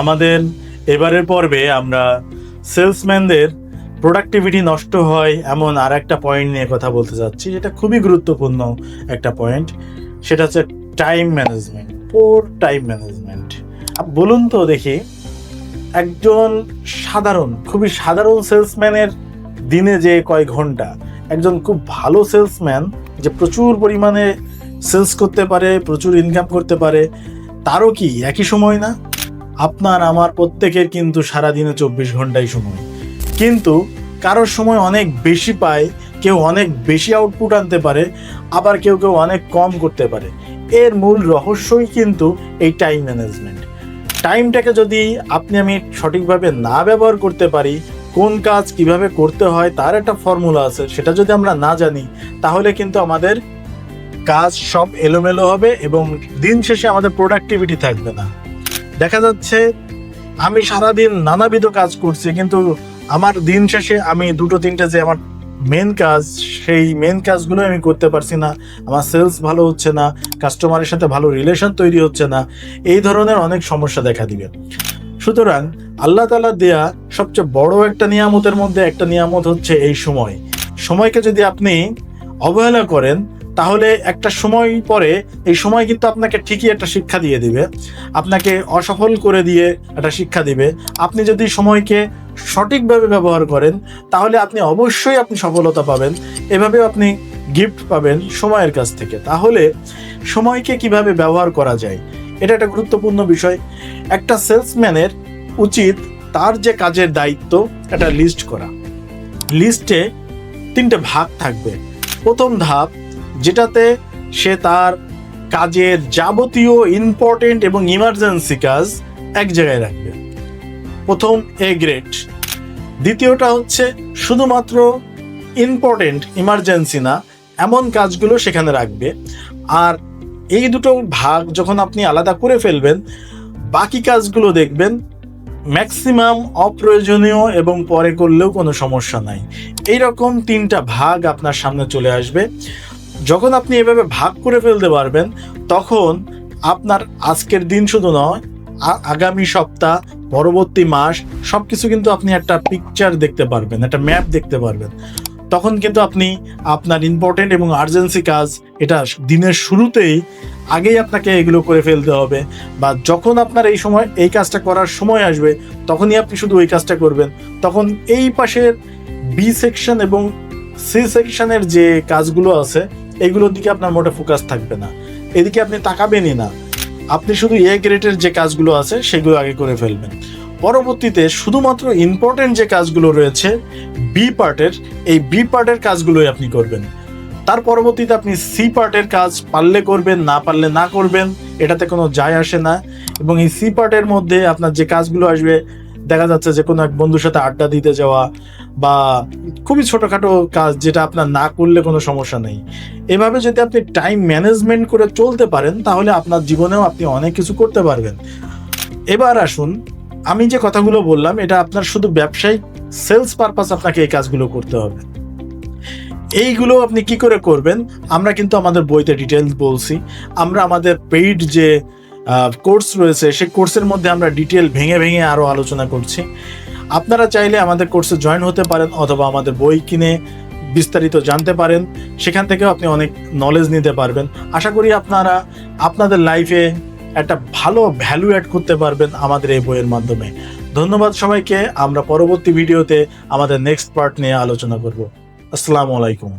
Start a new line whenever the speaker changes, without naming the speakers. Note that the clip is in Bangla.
আমাদের এবারের পর্বে আমরা সেলসম্যানদের প্রোডাক্টিভিটি নষ্ট হয় এমন আর একটা পয়েন্ট নিয়ে কথা বলতে যাচ্ছি, যেটা খুবই গুরুত্বপূর্ণ একটা পয়েন্ট। সেটা হচ্ছে টাইম ম্যানেজমেন্ট, পোর টাইম ম্যানেজমেন্ট। বলুন তো দেখি, একজন খুবই সাধারণ সেলসম্যানের দিনে যে কয় ঘন্টা, একজন খুব ভালো সেলসম্যান যে প্রচুর পরিমাণে সেলস করতে পারে, প্রচুর ইনকাম করতে পারে, তারও কি একই সময় না? আপনার আমার প্রত্যেকের কিন্তু সারাদিনে 24 ঘন্টাই সময়, কিন্তু কারোর সময় অনেক বেশি পায়, কেউ অনেক বেশি আউটপুট আনতে পারে, আবার কেউ অনেক কম করতে পারে। এর মূল রহস্যই কিন্তু এই টাইম ম্যানেজমেন্ট। টাইমটাকে যদি আমি সঠিকভাবে না ব্যবহার করতে পারি, কোন কাজ কিভাবে করতে হয় তার একটা ফর্মুলা আছে, সেটা যদি আমরা না জানি, তাহলে কিন্তু আমাদের কাজ সব এলোমেলো হবে এবং দিন শেষে আমাদের প্রোডাক্টিভিটি থাকবে না। দেখা যাচ্ছে আমি সারাদিন নানাবিধ কাজ করছি, কিন্তু আমার দিন শেষে আমি 2-3টে যে আমার মেন কাজ, সেই মেন কাজগুলো আমি করতে পারছি না, আমার সেলস ভালো হচ্ছে না, কাস্টমারের সাথে ভালো রিলেশন তৈরি হচ্ছে না, এই ধরনের অনেক সমস্যা দেখা দিবে। সুতরাং আল্লাহ তাআলা দেয়া সবচেয়ে বড় একটা নিয়ামতের মধ্যে একটা নিয়ামত হচ্ছে এই সময়। সময়কে যদি আপনি অবহেলা করেন, তাহলে একটা সময় পরে এই সময় কিন্তু আপনাকে ঠিকই একটা শিক্ষা দিয়ে দিবে, আপনাকে অসফল করে দিয়ে একটা শিক্ষা দিবে। আপনি যদি সময়কে সঠিকভাবে ব্যবহার করেন, তাহলে আপনি অবশ্যই সফলতা পাবেন, এভাবে আপনি গিফট পাবেন সময়ের কাছ থেকে। তাহলে সময়কে কিভাবে ব্যবহার করা যায়, এটা একটা গুরুত্বপূর্ণ বিষয়। একটা সেলসম্যানের উচিত তার যে কাজের দায়িত্ব একটা লিস্ট করা। লিস্টে 3টে ভাগ থাকবে। প্রথম ধাপ, যেটাতে সে তার কাজের যাবতীয় ইম্পর্টেন্ট এবং ইমার্জেন্সি কাজ এক জায়গায় রাখবে, প্রথম এ গ্রেড। দ্বিতীয়টা হচ্ছে শুধুমাত্র ইম্পর্টেন্ট, ইমার্জেন্সি না এমন কাজগুলো সেখানে রাখবে। আর এই দুটো ভাগ যখন আপনি আলাদা করে ফেলবেন, বাকি কাজগুলো দেখবেন ম্যাক্সিমাম অপ্রয়োজনীয় এবং পরে করলেও কোনো সমস্যা নাই। এইরকম 3টা ভাগ আপনার সামনে চলে আসবে। যখন আপনি এভাবে ভাগ করে ফেলতে পারবেন, তখন আপনার আজকের দিন শুধু নয়, আগামী সপ্তাহ, পরবর্তী মাস সবকিছু কিন্তু আপনি একটা পিকচার দেখতে পারবেন, একটা ম্যাপ দেখতে পারবেন। তখন কিন্তু আপনি আপনার ইম্পর্টেন্ট এবং আর্জেন্সি কাজ এটা দিনের শুরুতেই আগেই আপনাকে এগুলো করে ফেলতে হবে, বা যখন আপনার এই সময় এই কাজটা করার সময় আসবে, তখনই আপনি শুধু ওই কাজটা করবেন। তখন এই পাশের বি সেকশন এবং সি সেকশনের যে কাজগুলো আছে, এইগুলোর দিকে আপনার মোটে ফোকাস থাকবে না, এদিকে আপনি তাকাবেনই না। আপনি শুধু এ গ্রেডের যে কাজগুলো আছে সেগুলো আগে করে ফেলবেন। পরবর্তীতে শুধুমাত্র ইম্পর্টেন্ট যে কাজগুলো রয়েছে বি পার্টের, এই বি পার্টের কাজগুলোই আপনি করবেন। তার পরবর্তীতে আপনি সি পার্টের কাজ পারলে করবেন, না পারলে না করবেন, এটাতে কোনো যায় আসে না। এবং এই সি পার্টের মধ্যে আপনার যে কাজগুলো আসবে, দেখা যাচ্ছে যে কোনো এক বন্ধুর সাথে আড্ডা দিতে যাওয়া, বা খুবই ছোটোখাটো কাজ যেটা আপনার না করলে কোনো সমস্যা নেই। এভাবে যদি আপনি টাইম ম্যানেজমেন্ট করে চলতে পারেন, তাহলে আপনার জীবনেও আপনি অনেক কিছু করতে পারবেন। এবার আসুন, আমি যে কথাগুলো বললাম, এটা আপনার শুধু ব্যবসায়িক সেলস পারপাস আপনাকে এই কাজগুলো করতে হবে। এইগুলো আপনি কি করে করবেন, আমরা কিন্তু আমাদের বইতে ডিটেলস বলছি। আমরা আমাদের পেইড যে কোর্স রয়েছে, সেই কোর্সের মধ্যে আমরা ডিটেল ভেঙে ভেঙে আরও আলোচনা করছি। আপনারা চাইলে আমাদের কোর্সে জয়েন হতে পারেন, অথবা আমাদের বই কিনে বিস্তারিত জানতে পারেন, সেখান থেকেও আপনি অনেক নলেজ নিতে পারবেন। আশা করি আপনারা আপনাদের লাইফে একটা ভালো ভ্যালু অ্যাড করতে পারবেন আমাদের এই বইয়ের মাধ্যমে। ধন্যবাদ সবাইকে। আমরা পরবর্তী ভিডিওতে আমাদের নেক্সট পার্ট নিয়ে আলোচনা করব। আসসালামু আলাইকুম।